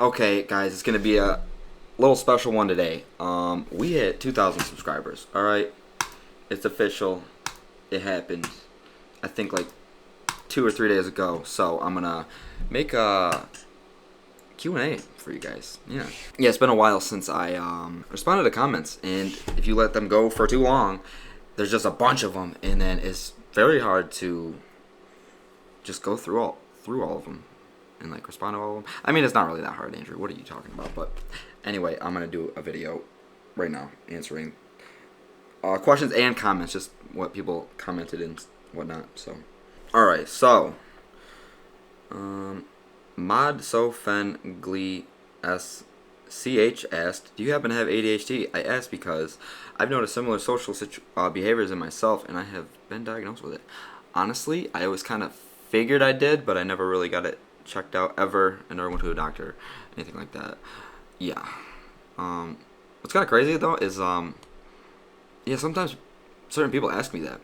Okay, guys, it's gonna be a little special one today. We hit 2,000 subscribers. All right, it's official. It happened. I think like 2 or 3 days ago. So I'm gonna make a Q&A for you guys. Yeah. It's been a while since I responded to comments, and if you let them go for too long, there's just a bunch of them, and then it's very hard to just go through all of them and like respond to all of them. I mean, it's not really that hard, Andrew. What are you talking about? But anyway, I'm gonna do a video right now answering questions and comments, just what people commented and whatnot. So, all right. So, Mod Sofen Glee SCH asked, "Do you happen to have ADHD?" I asked because I've noticed similar social behaviors in myself, and I have been diagnosed with it. Honestly, I always kind of figured I did, but I never really got it checked out ever. I never went to a doctor, anything like that. Yeah. What's kind of crazy though is yeah, sometimes certain people ask me that,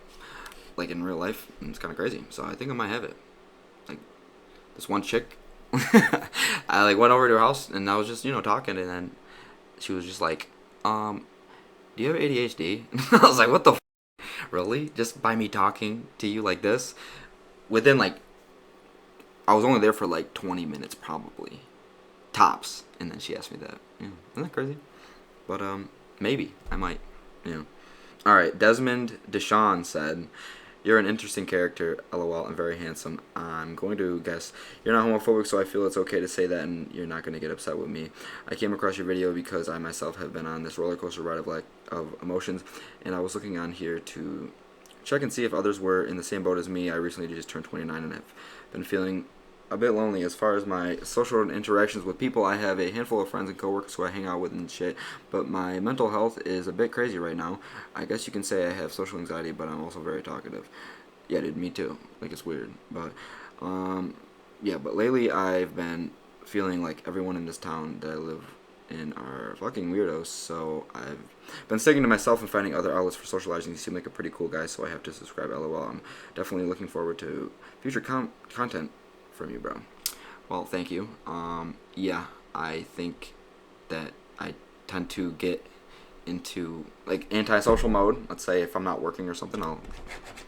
like in real life, and it's kind of crazy. So I think I might have it. Like this one chick, I like went over to her house and I was just talking, and then she was just like, "Do you have ADHD?" I was like, "What the really?" Just by me talking to you like this, within like I was only there for like 20 minutes probably, tops, and then she asked me that. Yeah, isn't that crazy? But maybe I might. Yeah. All right. Desmond Deshawn said, "You're an interesting character. LOL. And very handsome. I'm going to guess you're not homophobic, so I feel it's okay to say that, and you're not going to get upset with me. I came across your video because I myself have been on this roller coaster ride of emotions, and I was looking on here to check and see if others were in the same boat as me. I recently just turned 29 and have been feeling a bit lonely. As far as my social interactions with people, I have a handful of friends and coworkers who I hang out with and shit, but my mental health is a bit crazy right now. I guess you can say I have social anxiety, but I'm also very talkative." Yeah, dude, me too. Like, it's weird. But, yeah, but lately I've been feeling like everyone in this town that I live in are fucking weirdos, so I've been sticking to myself and finding other outlets for socializing. You seem like a pretty cool guy, so I have to subscribe. LOL. I'm definitely looking forward to future content from you, bro. Well, thank you. Yeah, I think that I tend to get into like antisocial mode. Let's say if I'm not working or something, I'll,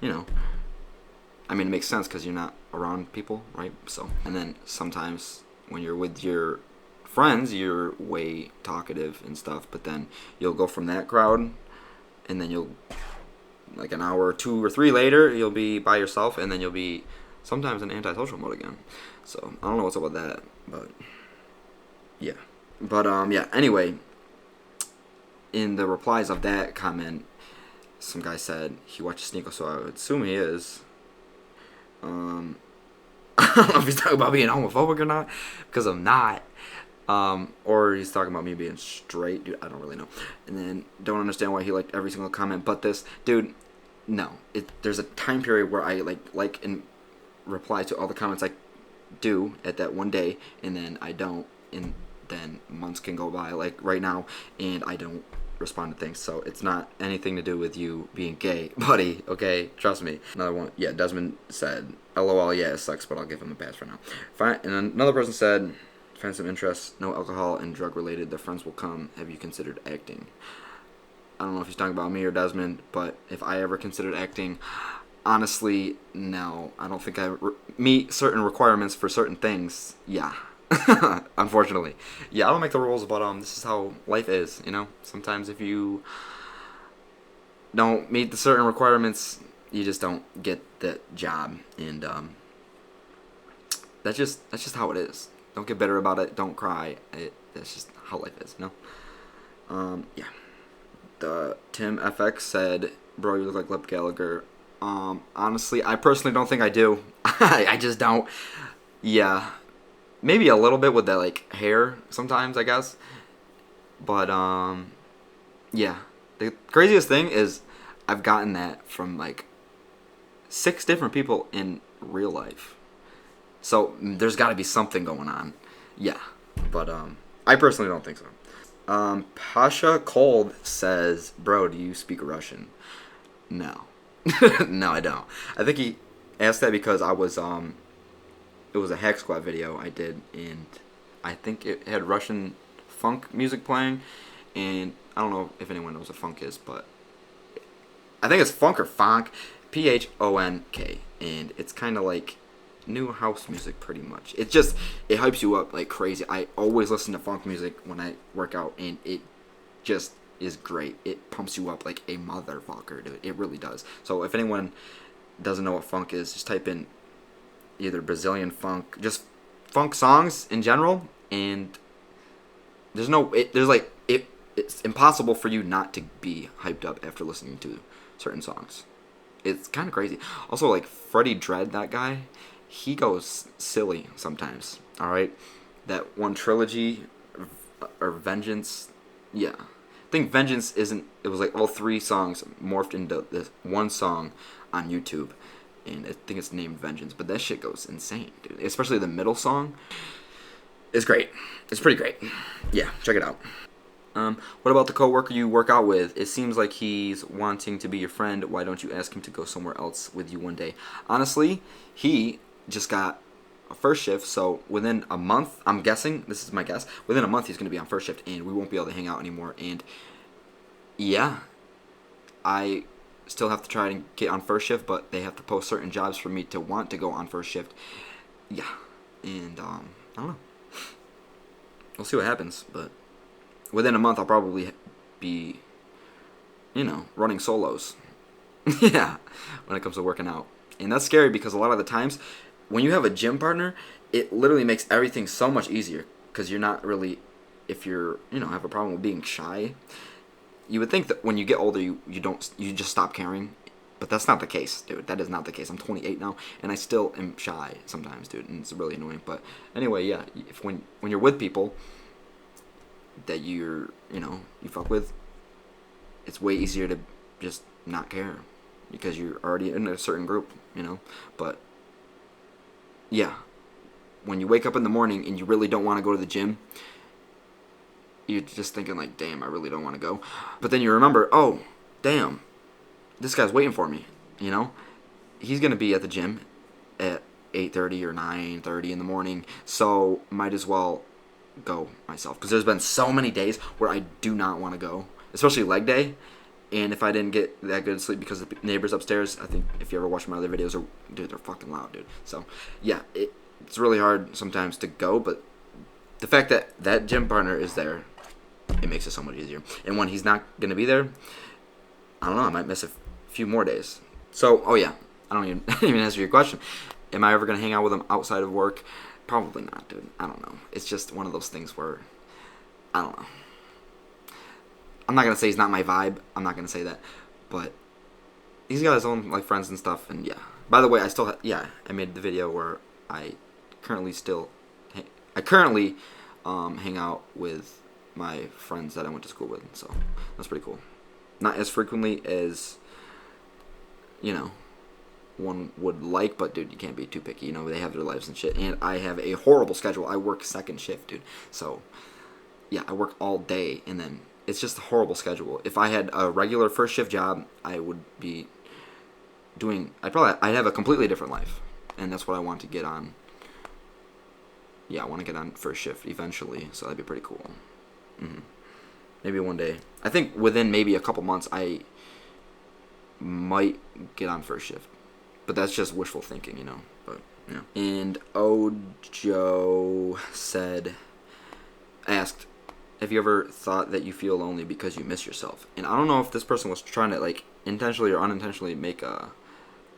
I mean, it makes sense because you're not around people, right? So, and then sometimes when you're with your friends, you're way talkative and stuff, but then you'll go from that crowd, and then you'll, like an hour or 2 or 3 later, you'll be by yourself, and then you'll be sometimes in antisocial mode again. So I don't know what's up with that, but yeah. But yeah. Anyway, in the replies of that comment, some guy said he watches Sneeko, so I would assume he is. I don't know if he's talking about being homophobic or not, because I'm not. Or he's talking about me being straight, dude. I don't really know. And then don't understand why he liked every single comment but this, dude. No, there's a time period where I like and reply to all the comments I do at that one day, and then I don't, and then months can go by, like right now, and I don't respond to things. So it's not anything to do with you being gay, buddy. Okay, trust me. Another one. Yeah, Desmond said, "LOL. Yeah, it sucks, but I'll give him a pass for now." Fine. And another person said, "Find some interest. No alcohol and drug related. The friends will come. Have you considered acting?" I don't know if he's talking about me or Desmond, but if I ever considered acting, honestly, no. I don't think I meet certain requirements for certain things. Yeah. Unfortunately. Yeah, I don't make the rules, but this is how life is, Sometimes if you don't meet the certain requirements, you just don't get that job, and that's just how it is. Don't get bitter about it. Don't cry. That's just how life is, Yeah. The Tim FX said, "Bro, you look like Lip Gallagher." Honestly, I personally don't think I do. I just don't. Yeah, maybe a little bit with that like hair sometimes, I guess. But yeah. The craziest thing is I've gotten that from like 6 different people in real life. So there's got to be something going on. Yeah, but I personally don't think so. Pasha Cold says, "Bro, do you speak Russian?" No. No, I don't. I think he asked that because I was it was a Hack Squad video I did, and I think it had Russian funk music playing, and I don't know if anyone knows what funk is, but I think it's funk or funk, Phonk, and it's kind of like new house music pretty much. It hypes you up like crazy. I always listen to funk music when I work out, and it just is great. It pumps you up like a motherfucker, dude. It really does. So if anyone doesn't know what funk is, just type in either Brazilian funk, just funk songs in general, and it's impossible for you not to be hyped up after listening to certain songs. It's kind of crazy. Also, like Freddie Dredd, that guy, he goes silly sometimes. All right, that one trilogy or Vengeance, yeah. I think Vengeance isn't. It was like all three songs morphed into this one song on YouTube, and I think it's named Vengeance. But that shit goes insane, dude. Especially the middle song. It's great. It's pretty great. Yeah, check it out. What about the coworker you work out with? It seems like he's wanting to be your friend. Why don't you ask him to go somewhere else with you one day? Honestly, he just got a first shift, so within a month, I'm guessing, this is my guess, within a month he's going to be on first shift, and we won't be able to hang out anymore. And yeah, I still have to try and get on first shift, but they have to post certain jobs for me to want to go on first shift. Yeah, and I don't know. We'll see what happens, but within a month I'll probably be, running solos. Yeah, when it comes to working out. And that's scary because a lot of the times when you have a gym partner, it literally makes everything so much easier because you're not really, if you're, have a problem with being shy, you would think that when you get older you just stop caring, but that's not the case, dude. That is not the case. I'm 28 now and I still am shy sometimes, dude, and it's really annoying. But anyway, yeah, if when you're with people that you fuck with, it's way easier to just not care because you're already in a certain group, But yeah, when you wake up in the morning and you really don't want to go to the gym, you're just thinking like, damn, I really don't want to go. But then you remember, oh, damn, this guy's waiting for me, He's going to be at the gym at 8:30 or 9:30 in the morning, so might as well go myself. Because there's been so many days where I do not want to go, especially leg day. And if I didn't get that good sleep because the neighbors upstairs, I think if you ever watch my other videos, dude, they're fucking loud, dude. So, yeah, it's really hard sometimes to go, but the fact that that gym partner is there, it makes it so much easier. And when he's not going to be there, I don't know, I might miss a few more days. So, oh yeah, I don't even answer your question. Am I ever going to hang out with him outside of work? Probably not, dude. I don't know. It's just one of those things where, I don't know. I'm not going to say he's not my vibe. I'm not going to say that. But he's got his own like friends and stuff. And yeah. By the way, I made the video where I currently hang out with my friends that I went to school with. So that's pretty cool. Not as frequently as, one would like, but dude, you can't be too picky. They have their lives and shit. And I have a horrible schedule. I work second shift, dude. So yeah, I work all day, and then it's just a horrible schedule. If I had a regular first shift job, I would be I'd have a completely different life, and that's what I want to get on. Yeah, I want to get on first shift eventually, so that'd be pretty cool. Maybe one day. I think within maybe a couple months, I might get on first shift, but that's just wishful thinking, But yeah. And Ojo asked, have you ever thought that you feel lonely because you miss yourself? And I don't know if this person was trying to like intentionally or unintentionally make a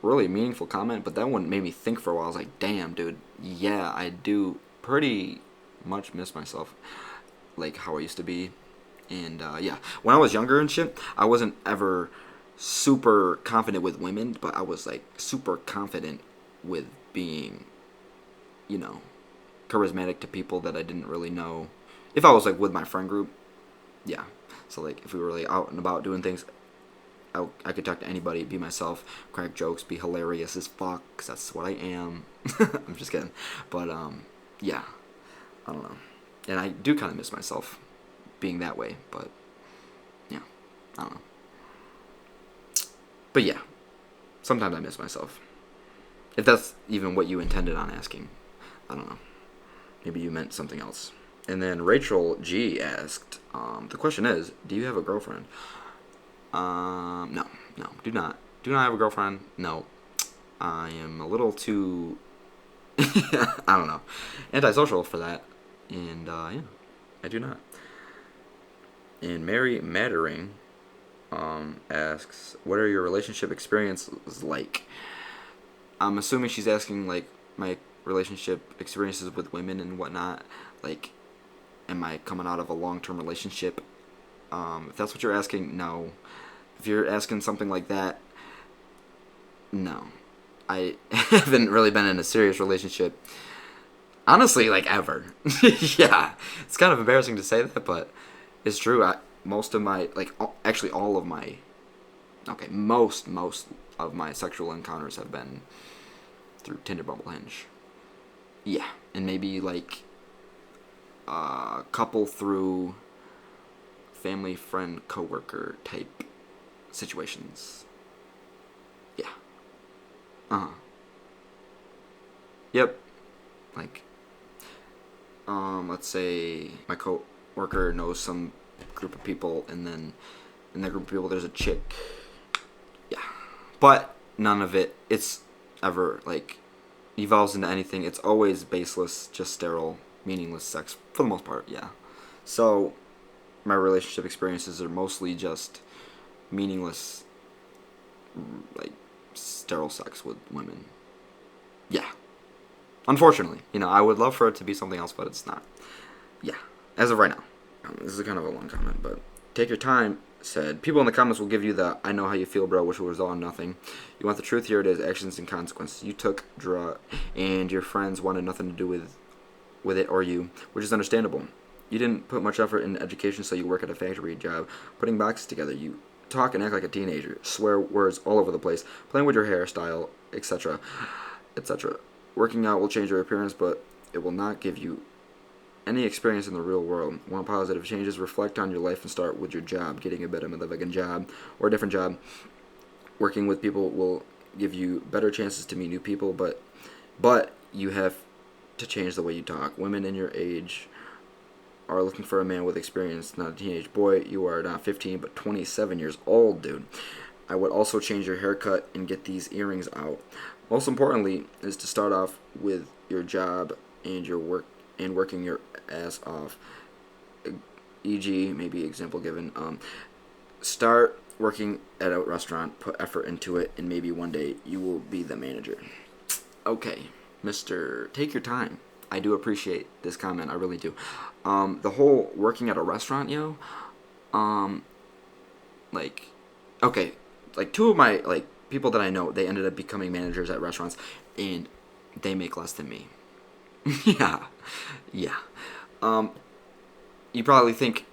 really meaningful comment, but that one made me think for a while. I was like, damn, dude, yeah, I do pretty much miss myself, like how I used to be. And yeah, when I was younger and shit, I wasn't ever super confident with women, but I was like super confident with being, charismatic to people that I didn't really know. If I was like with my friend group, yeah. So like if we were like out and about doing things, I could talk to anybody, be myself, crack jokes, be hilarious as fuck, because that's what I am. I'm just kidding. But yeah, I don't know. And I do kind of miss myself being that way, but yeah, I don't know. But yeah, sometimes I miss myself. If that's even what you intended on asking, I don't know. Maybe you meant something else. And then Rachel G asked, the question is, do you have a girlfriend? No, no, do not. Do not have a girlfriend. No, I am a little too, I don't know, antisocial for that. And yeah, I do not. And Mary Mattering asks, what are your relationship experiences like? I'm assuming she's asking like my relationship experiences with women and whatnot. Like, am I coming out of a long-term relationship? If that's what you're asking, no. If you're asking something like that, no. I haven't really been in a serious relationship, honestly, like ever. Yeah, it's kind of embarrassing to say that, but it's true. Most of my, like, actually all of my, okay, most of my sexual encounters have been through Tinder, Bumble, Hinge. Yeah, and maybe like a couple through family, friend, coworker type situations. Yeah. Uh huh. Yep. Like, let's say my coworker knows some group of people, and then in that group of people there's a chick. Yeah. But none of it's ever like evolves into anything. It's always baseless, just sterile, meaningless sex for the most part. Yeah. So my relationship experiences are mostly just meaningless, like sterile sex with women. Yeah. Unfortunately, I would love for it to be something else, but it's not. Yeah. As of right now. This is kind of a long comment, but take your time. Said people in the comments will give you the "I know how you feel, bro," which will result in nothing. You want the truth? Here it is: actions and consequences. You took drug, and your friends wanted nothing to do with it or you, which is understandable. You didn't put much effort in education, so you work at a factory job, putting boxes together. You talk and act like a teenager, swear words all over the place, playing with your hairstyle, etc., etc. Working out will change your appearance, but it will not give you any experience in the real world. Want positive changes? Reflect on your life and start with your job. Getting a better motherfucking job or a different job. Working with people will give you better chances to meet new people, but you have to change the way you talk. Women in your age are looking for a man with experience, not a teenage boy. You are not 15, but 27 years old, dude. I would also change your haircut and get these earrings out. Most importantly is to start off with your job and your work and working your ass off. E.g., maybe example given. Start working at a restaurant, put effort into it, and maybe one day you will be the manager. Okay, Mr. Take your time. I do appreciate this comment. I really do. The whole working at a restaurant, like, okay, like two of my like people that I know, they ended up becoming managers at restaurants, and they make less than me. Yeah, yeah. You probably think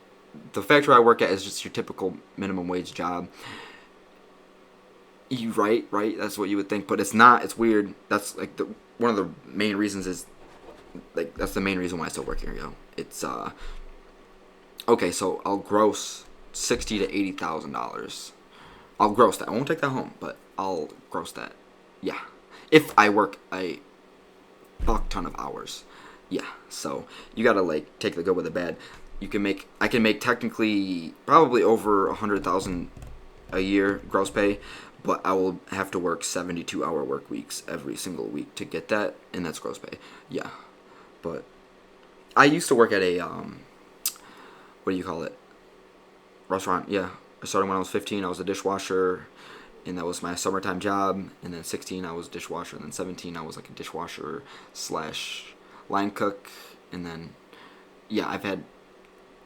the factory I work at is just your typical minimum wage job. You right? That's what you would think, but it's not. It's weird. That's like one of the main reasons is like that's the main reason why I still work here, yo. It's okay. So I'll gross $60,000 to $80,000. I'll gross that. I won't take that home, but I'll gross that. Yeah, if I work a fuck ton of hours. Yeah, so you gotta like take the good with the bad. I can make technically probably over 100,000 a year gross pay, but I will have to work 72-hour work weeks every single week to get that, and that's gross pay. Yeah, but I used to work at a what do you call it? Restaurant. Yeah, I started when I was 15. I was a dishwasher, and that was my summertime job. And then 16, I was dishwasher. And then 17, I was like a dishwasher slash line cook. And then, yeah, I've had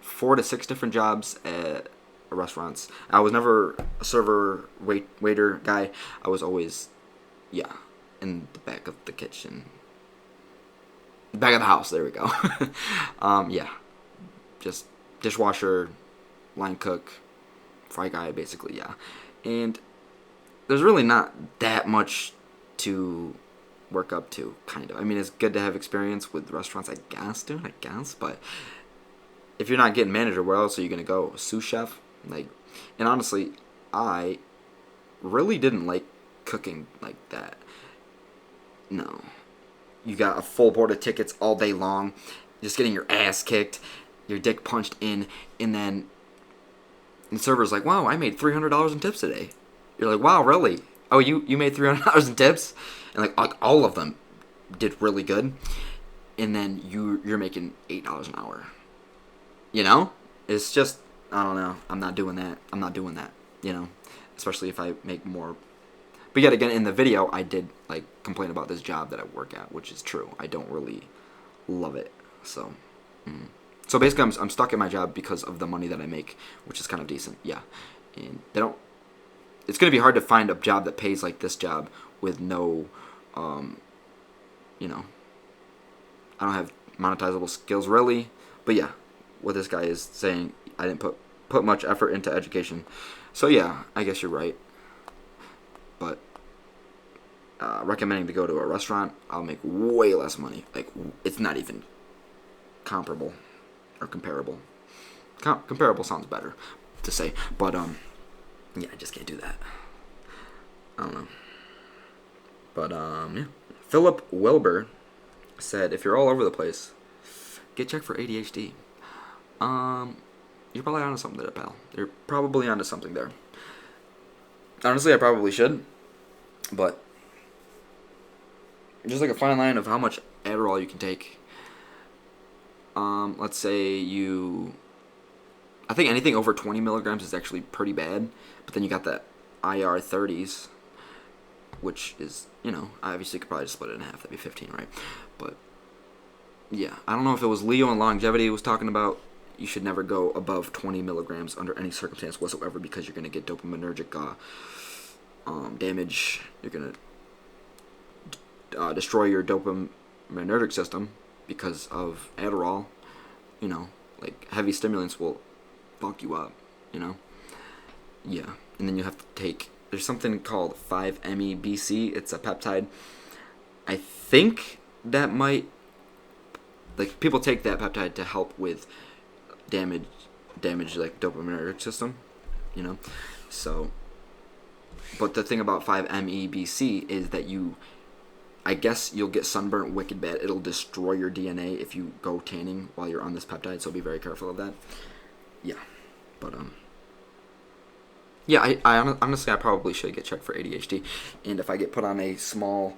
4 to 6 different jobs at restaurants. I was never a server, waiter guy. I was always, yeah, in the back of the kitchen. Back of the house, there we go. Yeah, just dishwasher, line cook, fry guy, basically, yeah. And there's really not that much to work up to, kind of. I mean, it's good to have experience with restaurants, I guess, dude, I guess, but if you're not getting manager, where else are you gonna go? Sous chef? Like, and honestly, I really didn't like cooking like that. No. You got a full board of tickets all day long, just getting your ass kicked, your dick punched in, and then the server's like, wow, I made $300 in tips today. You're like, wow, really? Oh, you made $300 in tips? And like all of them did really good. And then you're making $8 an hour. You know? It's just, I don't know. I'm not doing that. You know? Especially if I make more. But yet again, in the video, I did like complain about this job that I work at, which is true. I don't really love it. So, so basically, I'm stuck in my job because of the money that I make, which is kind of decent. Yeah, and they don't. It's gonna be hard to find a job that pays like this job with no, you know, I don't have monetizable skills really. But yeah, what this guy is saying, I didn't put much effort into education. So yeah, I guess you're right. But recommending to go to a restaurant, I'll make way less money. Like, it's not even comparable or comparable. Comparable sounds better to say, but yeah, I just can't do that. I don't know. But yeah, Philip Wilbur said, if you're all over the place, get checked for ADHD. You're probably onto something there, pal. You're probably onto something there. Honestly, I probably should, but just like a fine line of how much Adderall you can take. Let's say I think anything over 20 milligrams is actually pretty bad, but then you got that IR 30s, which is, you know, obviously you could probably just split it in half, that'd be 15, right? But yeah, I don't know if it was Leo and longevity was talking about you should never go above 20 milligrams under any circumstance whatsoever because you're going to get dopaminergic damage. You're going to destroy your dopaminergic system because of Adderall. You know, like heavy stimulants will fuck you up, you know? Yeah, and then you have to take, there's something called 5-MeBC. It's a peptide. I think that might, like, people take that peptide to help with damage like dopaminergic system, you know? So, but the thing about 5-MeBC is that I guess you'll get sunburnt wicked bad. It'll destroy your DNA if you go tanning while you're on this peptide, so be very careful of that. Yeah, but yeah, I honestly I probably should get checked for ADHD, and if I get put on a small,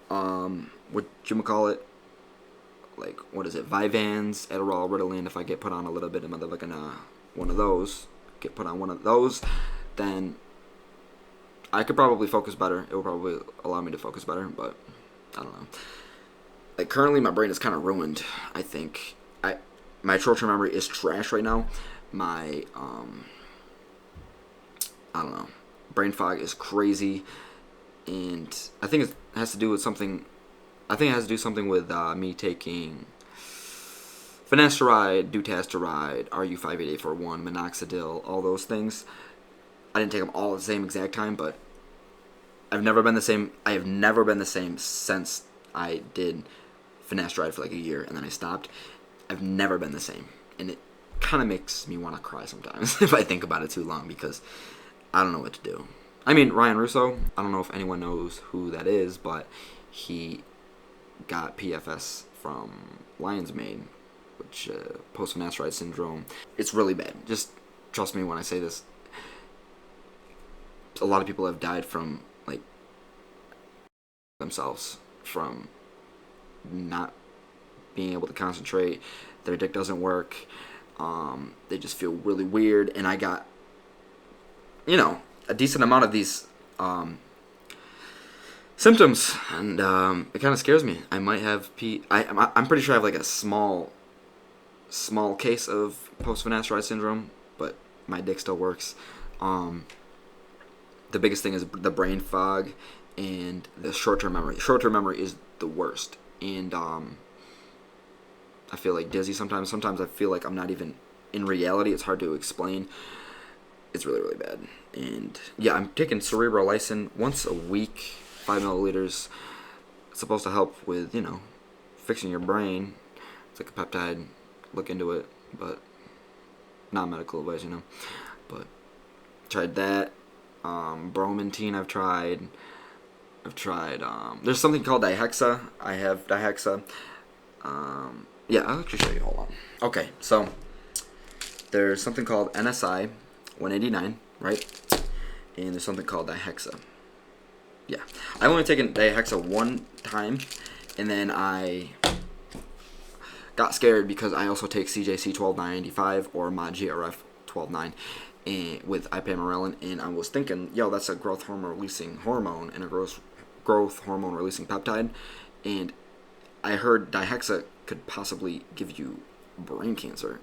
what you call it, like what is it, Vyvanse, Adderall, Ritalin. If I get put on a little bit of like one of those, get put on one of those, then I could probably focus better. It will probably allow me to focus better, but I don't know. Like currently, my brain is kind of ruined. I think my short-term memory is trash right now. My I don't know. Brain fog is crazy, and I think it has to do with something. I think it has to do something with me taking finasteride, dutasteride, RU58841, minoxidil, all those things. I didn't take them all at the same exact time, but I've never been the same. I have never been the same since I did finasteride for like a year, and then I stopped. I've never been the same, and it kind of makes me want to cry sometimes if I think about it too long because I don't know what to do. I mean, Ryan Russo, I don't know if anyone knows who that is, but he got PFS from Lion's Mane, which post-finasteride syndrome. It's really bad. Just trust me when I say this. A lot of people have died from like themselves from not being able to concentrate. Their dick doesn't work. They just feel really weird. And I got, you know, a decent amount of these symptoms, and it kind of scares me. I might have I'm pretty sure I have like a small case of post-finasteride syndrome, but my dick still works. The biggest thing is the brain fog and the short-term memory. Short-term memory is the worst, and I feel like dizzy sometimes. Sometimes I feel like I'm not even in reality. It's hard to explain. It's really, really bad. And yeah, I'm taking cerebrolysin once a week, 5 milliliters. It's supposed to help with, you know, fixing your brain. It's like a peptide. Look into it, but not medical advice, you know. But tried that. Bromantine I've tried. There's something called dihexa. I have dihexa. Yeah, I'll actually show you. Hold on. Okay, so there's something called NSI 189, right? And there's something called dihexa. Yeah, I've only taken dihexa one time, and then I got scared because I also take CJC 12985 or mod GRF 129 and with ipamorelin, and I was thinking, yo, that's a growth hormone releasing hormone and a growth hormone releasing peptide, and I heard dihexa could possibly give you brain cancer.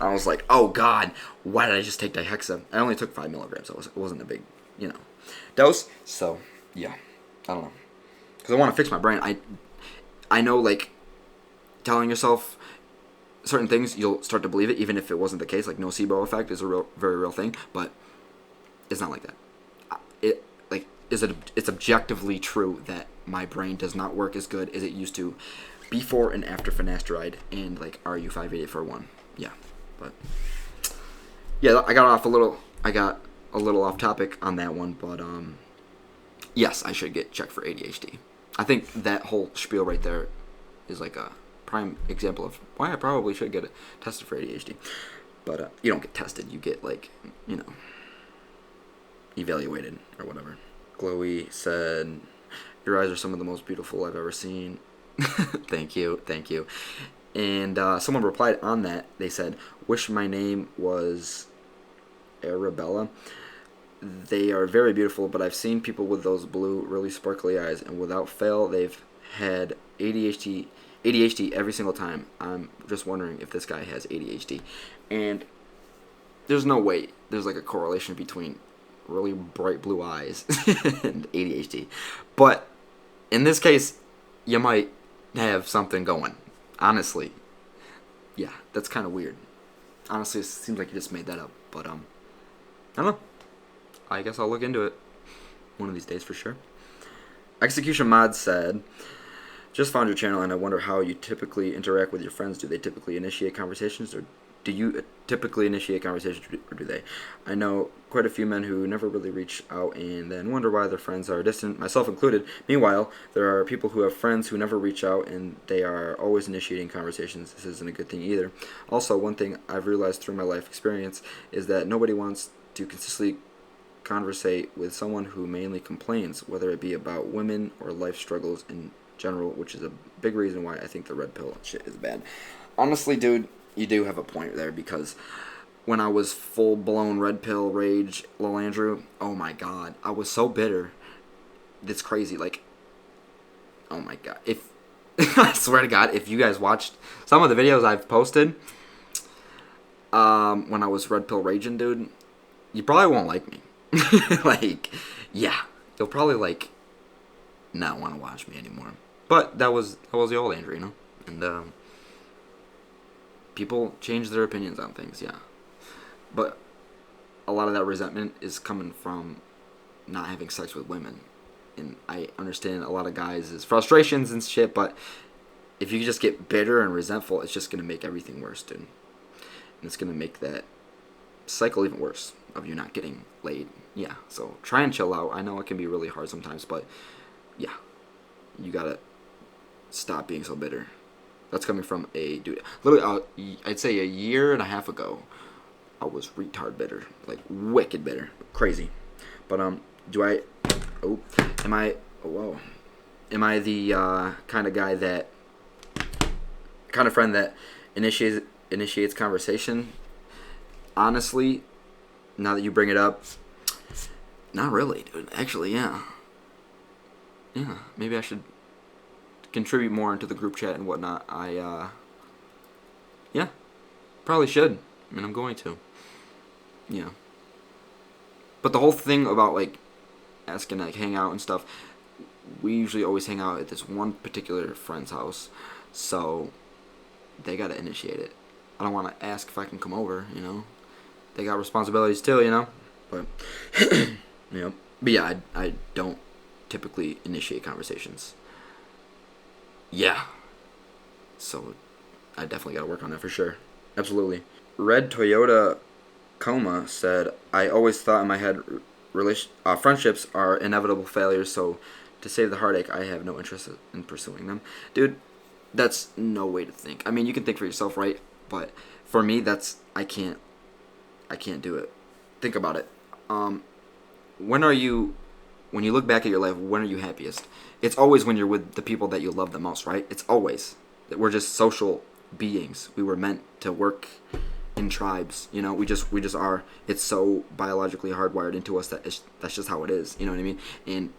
I was like, oh god, why did I just take dihexa? I only took 5 milligrams, so it wasn't a big, dose. So yeah, I don't know, because I want to fix my brain. I know, like, telling yourself certain things, you'll start to believe it, even if it wasn't the case. Like, nocebo effect is a very real thing, but it's not like that. It's objectively true that my brain does not work as good as it used to before and after finasteride and like RU58841. Yeah, but yeah, I got a little off topic on that one, but yes, I should get checked for ADHD. I think that whole spiel right there is like a prime example of why I probably should get tested for ADHD. But you don't get tested, you get, like, evaluated or whatever. Chloe said, your eyes are some of the most beautiful I've ever seen. Thank you. And someone replied on that. They said, wish my name was Arabella. They are very beautiful, but I've seen people with those blue, really sparkly eyes, and without fail, they've had ADHD every single time. I'm just wondering if this guy has ADHD. And there's no way there's like a correlation between really bright blue eyes and ADHD. But in this case, you might have something going. Honestly. Yeah, that's kind of weird. Honestly, it seems like you just made that up. But, I don't know. I guess I'll look into it one of these days for sure. Execution Mod said, just found your channel and I wonder how you typically interact with your friends. Do they typically initiate conversations, or do you typically initiate conversations, or do they? I know quite a few men who never really reach out and then wonder why their friends are distant, myself included. Meanwhile, there are people who have friends who never reach out and they are always initiating conversations. This isn't a good thing either. Also, one thing I've realized through my life experience is that nobody wants to consistently conversate with someone who mainly complains, whether it be about women or life struggles in general, which is a big reason why I think the red pill shit is bad. Honestly, dude, you do have a point there, because when I was full-blown red pill rage, Lil Andrew, oh my god, I was so bitter. It's crazy. Like, oh my god. If I swear to god, if you guys watched some of the videos I've posted when I was red pill raging, dude, you probably won't like me. Like, yeah, you'll probably, like, not want to watch me anymore. But that was the old Andrew, and people change their opinions on things, yeah. But a lot of that resentment is coming from not having sex with women. And I understand a lot of guys' frustrations and shit, but if you just get bitter and resentful, it's just going to make everything worse, dude. And it's going to make that cycle even worse of you not getting laid. Yeah, so try and chill out. I know it can be really hard sometimes, but yeah, you got to stop being so bitter. That's coming from a dude. Literally, I'd say a year and a half ago, I was retard bitter, like wicked bitter, crazy. But am I the kind of guy that, kind of friend that initiates conversation? Honestly, now that you bring it up, not really, dude. Actually, yeah, maybe I should contribute more into the group chat and whatnot. Yeah, probably should. I mean, I'm going to. Yeah. But the whole thing about, like, asking to, like, hang out and stuff, we usually always hang out at this one particular friend's house, so they gotta initiate it. I don't want to ask if I can come over, They got responsibilities too, But, But yeah, I don't typically initiate conversations. Yeah. So I definitely got to work on that for sure. Absolutely. Red Toyota Coma said, I always thought in my head friendships are inevitable failures, so to save the heartache, I have no interest in pursuing them. Dude, That's no way to think. I mean, you can think for yourself, right? But for me, I can't do it. Think about it. Um, when are you, when you look back at your life, when are you happiest? It's always when you're with the people that you love the most, right? It's always. We're just social beings. We were meant to work in tribes. You know, we just are. It's so biologically hardwired into us that that's just how it is. You know what I mean? And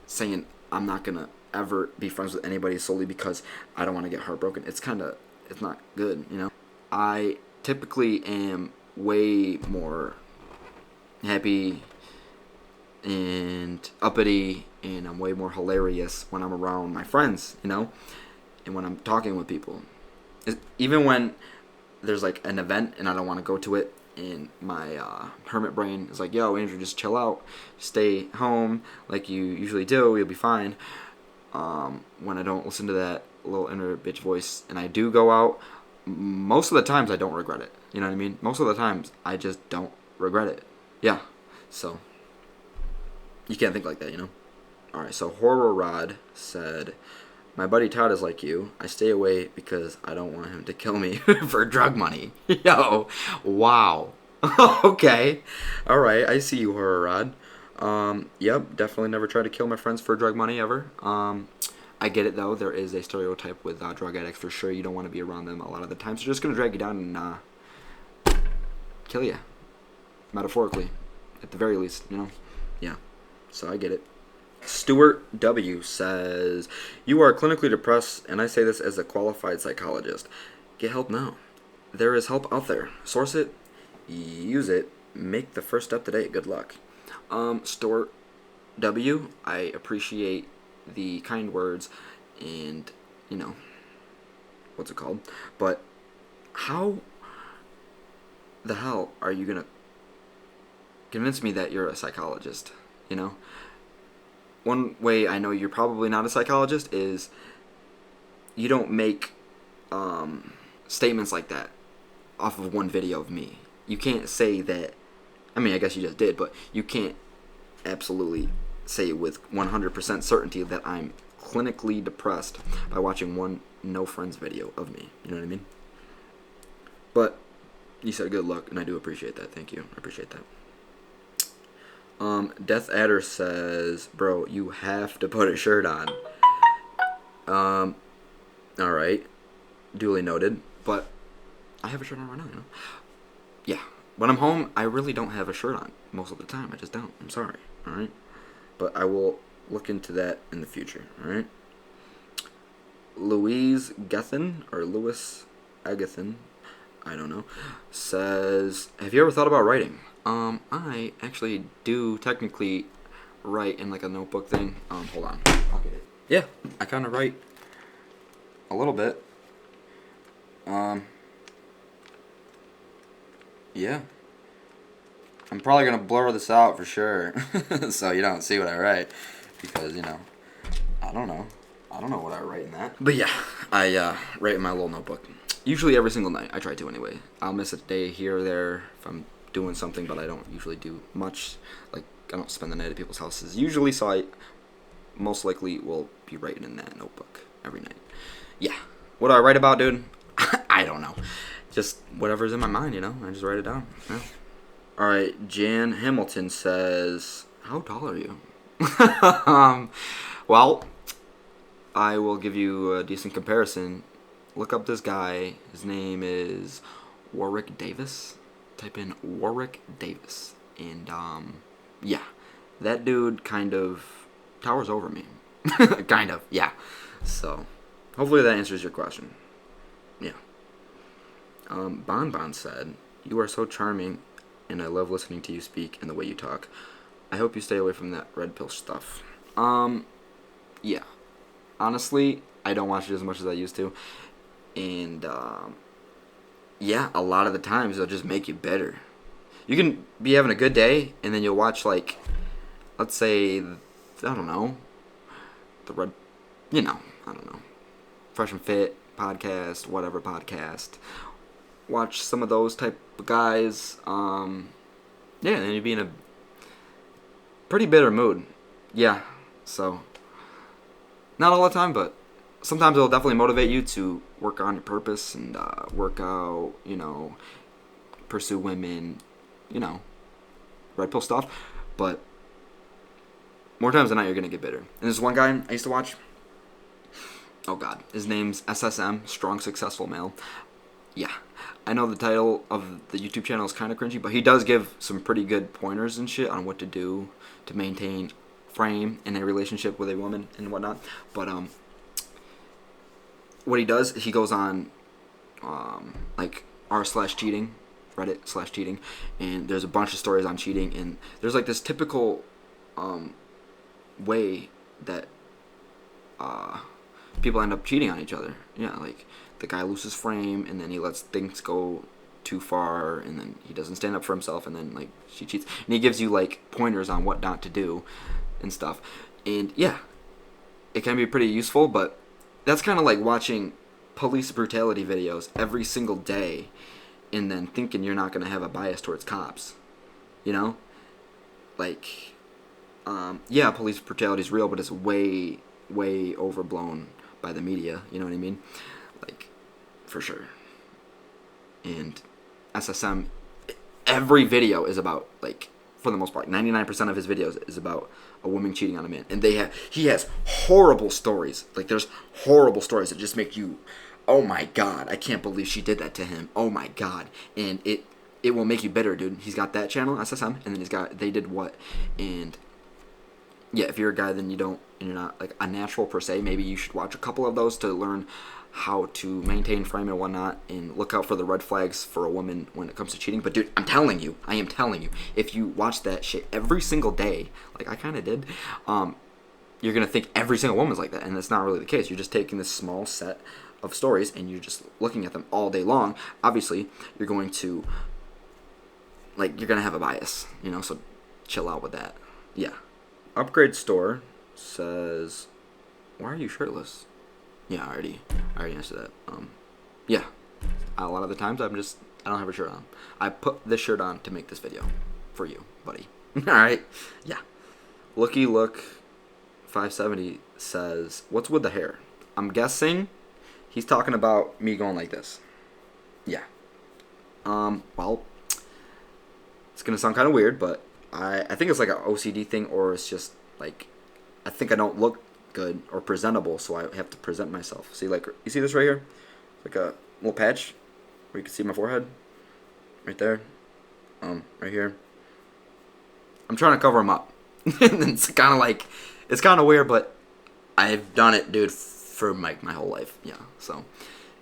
saying I'm not gonna ever be friends with anybody solely because I don't want to get heartbroken. It's not good. You know, I typically am way more happy and uppity, and I'm way more hilarious when I'm around my friends. You know, and when I'm talking with people, even when there's like an event and I don't want to go to it, and my hermit brain is like, yo, Andrew, just chill out, stay home like you usually do, you'll be fine. When I don't listen to that little inner bitch voice and I do go out, most of the times I don't regret it. You know what I mean? Most of the times I just don't regret it. Yeah. So you can't think like that, you know? Alright, so Horror Rod said, my buddy Todd is like you. I stay away because I don't want him to kill me for drug money. Yo, wow. Okay. Alright, I see you, Horror Rod. Yep, definitely never try to kill my friends for drug money ever. I get it though. There is a stereotype with drug addicts for sure. You don't want to be around them a lot of the times. They're just gonna drag you down and kill you, metaphorically, at the very least. You know, yeah. So I get it. Stuart W says, you are clinically depressed, and I say this as a qualified psychologist. Get help now. There is help out there. Source it, use it, make the first step today. Good luck. Stuart W, I appreciate the kind words and, you know, what's it called? But how the hell are you going to convince me that you're a psychologist, you know? One way I know you're probably not a psychologist is you don't make statements like that off of one video of me. You can't say that. I mean, I guess you just did, but you can't absolutely say with 100% certainty that I'm clinically depressed by watching one no friends video of me. You know what I mean? But you said good luck, and I do appreciate that. Thank you. I appreciate that. Death Adder says, bro, you have to put a shirt on. Alright. Duly noted. But I have a shirt on right now, you know? Yeah. When I'm home, I really don't have a shirt on most of the time. I just don't. I'm sorry. Alright? But I will look into that in the future. Alright? Louise Gethin, or Lewis Agathin, I don't know, says, have you ever thought about writing? I actually do technically write in like a notebook thing. Hold on. I'll get it. Yeah, I kind of write a little bit. Yeah. I'm probably going to blur this out for sure, so you don't see what I write, because, you know, I don't know. I don't know what I write in that. But yeah, I write in my little notebook. Usually every single night. I try to anyway. I'll miss a day here or there if I'm doing something, but I don't usually do much. Like, I don't spend the night at people's houses usually, so I most likely will be writing in that notebook every night. Yeah. What do I write about, dude? I don't know. Just whatever's in my mind, you know? I just write it down. Yeah. Alright, Jan Hamilton says, how tall are you? Well, I will give you a decent comparison. Look up this guy. His name is Warwick Davis. Type in Warwick Davis. And, yeah. That dude kind of towers over me. Kind of, yeah. So, hopefully that answers your question. Yeah. Bon Bon said, you are so charming, and I love listening to you speak and the way you talk. I hope you stay away from that red pill stuff. Yeah. Honestly, I don't watch it as much as I used to. And, yeah, a lot of the times they'll just make you bitter. You can be having a good day, and then you'll watch, like, let's say, I don't know, the red, you know, I don't know, Fresh and Fit podcast, whatever podcast. Watch some of those type of guys. Yeah, and then you'd be in a pretty bitter mood. Yeah, so, not all the time, but sometimes it'll definitely motivate you to work on your purpose and work out, pursue women, you know, red pill stuff. But more times than not, you're gonna get bitter. And there's one guy I used to watch. Oh God, his name's SSM, Strong Successful Male. Yeah, I know the title of the YouTube channel is kind of cringy, but he does give some pretty good pointers and shit on what to do to maintain frame in a relationship with a woman and whatnot. But what he does, he goes on like r/cheating, Reddit/cheating, and there's a bunch of stories on cheating, and there's like this typical way that people end up cheating on each other. Yeah, like the guy loses frame, and then he lets things go too far, and then he doesn't stand up for himself, and then like she cheats, and he gives you like pointers on what not to do and stuff. And yeah, it can be pretty useful, but that's kind of like watching police brutality videos every single day and then thinking you're not going to have a bias towards cops. You know? Like, yeah, police brutality is real, but it's way, way overblown by the media. You know what I mean? Like, for sure. And SSM, every video is about, like, for the most part, 99% of his videos is about a woman cheating on a man. And he has horrible stories. Like, there's horrible stories that just make you, oh my God, I can't believe she did that to him. Oh my God. And it will make you bitter, dude. He's got that channel, SSM, and then he's got They Did What. And yeah, if you're a guy, then you're not like a natural per se, maybe you should watch a couple of those to learn how to maintain frame and whatnot, and look out for the red flags for a woman when it comes to cheating. But dude, I am telling you, if you watch that shit every single day, like I kind of did, you're gonna think every single woman's like that, and that's not really the case. You're just taking this small set of stories and you're just looking at them all day long. Obviously, you're going to have a bias, so chill out with that. Yeah. Upgrade Store says, why are you shirtless? Yeah, I already answered that. Yeah. A lot of the times I don't have a shirt on. I put this shirt on to make this video for you, buddy. Alright? Yeah. Looky Look 570 says, what's with the hair? I'm guessing he's talking about me going like this. Yeah. Well, it's gonna sound kind of weird, but I think it's like an OCD thing, or it's just like I think I don't look good or presentable, so I have to present myself. See, like, you see this right here? It's like a little patch where you can see my forehead, right there, right here. I'm trying to cover them up. And it's kind of weird, but I've done it, dude, for my whole life. Yeah, so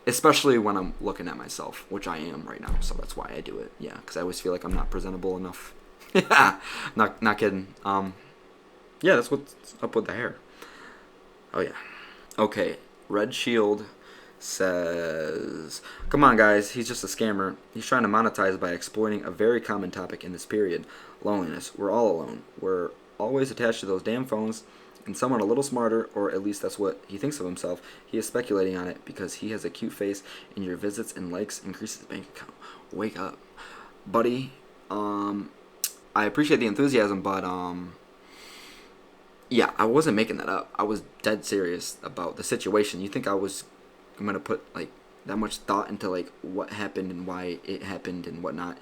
especially when I'm looking at myself, which I am right now, so that's why I do it. Yeah, because I always feel like I'm not presentable enough. Yeah, not kidding. Yeah, that's what's up with the hair. Oh yeah. Okay, Red Shield says, come on guys, he's just a scammer. He's trying to monetize by exploiting a very common topic in this period, loneliness. We're all alone. We're always attached to those damn phones, and someone a little smarter, or at least that's what he thinks of himself, he is speculating on it because he has a cute face and your visits and likes increase his bank account. Wake up. Buddy, I appreciate the enthusiasm, but yeah, I wasn't making that up. I was dead serious about the situation. You think I'm gonna put like that much thought into like what happened and why it happened and whatnot?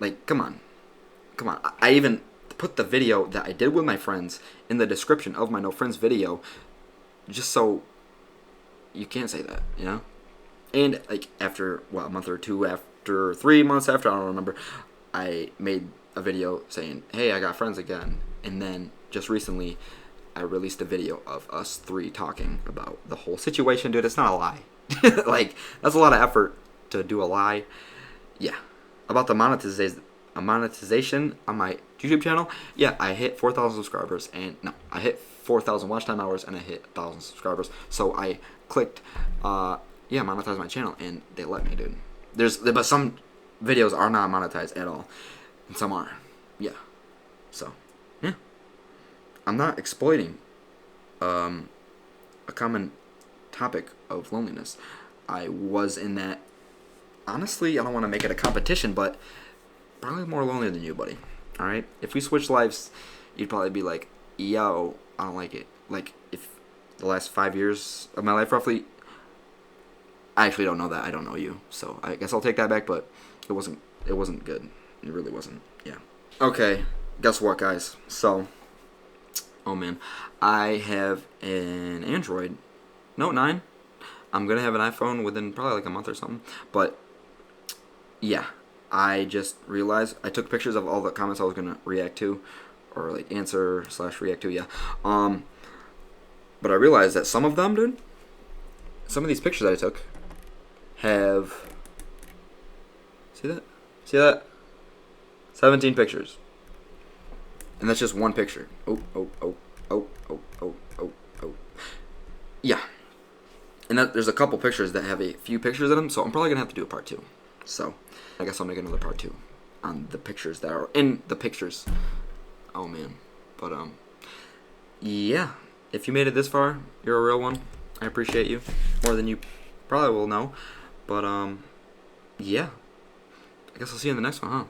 Like, come on. I even put the video that I did with my friends in the description of my no friends video, just so you can't say that, And like after a month or two after, 3 months after, I don't remember, I made a video saying, hey, I got friends again. And then just recently I released a video of us 3 talking about the whole situation. Dude, it's not a lie. Like, that's a lot of effort to do a lie. Yeah. About the monetization on my YouTube channel. Yeah, I hit 4,000 subscribers, and no, I hit 4,000 watch time hours, and I hit 1,000 subscribers. So I clicked, monetize my channel, and they let me, dude. But some videos are not monetized at all, and some are. Yeah. So, yeah. I'm not exploiting a common topic of loneliness. I was in that. Honestly, I don't want to make it a competition, but probably more lonely than you, buddy. Alright? If we switch lives, you'd probably be like, yo, I don't like it. Like, if the last 5 years of my life, roughly. I actually don't know that. I don't know you, so I guess I'll take that back. But it wasn't. It wasn't good. It really wasn't. Yeah. Okay. Guess what, guys? So, oh man, I have an Android Note 9. I'm gonna have an iPhone within probably like a month or something. But yeah, I just realized I took pictures of all the comments I was gonna react to, or like answer / react to. Yeah. But I realized that some of them, dude, some of these pictures that I took have. See that? See that? 17 pictures. And that's just one picture. Oh. Yeah. And there's a couple pictures that have a few pictures in them, so I'm probably going to have to do a part 2. So, I guess I'll make another part 2 on the pictures that are in the pictures. Oh, man. But, yeah. If you made it this far, you're a real one. I appreciate you more than you probably will know. But, yeah. I guess I'll see you in the next one, huh?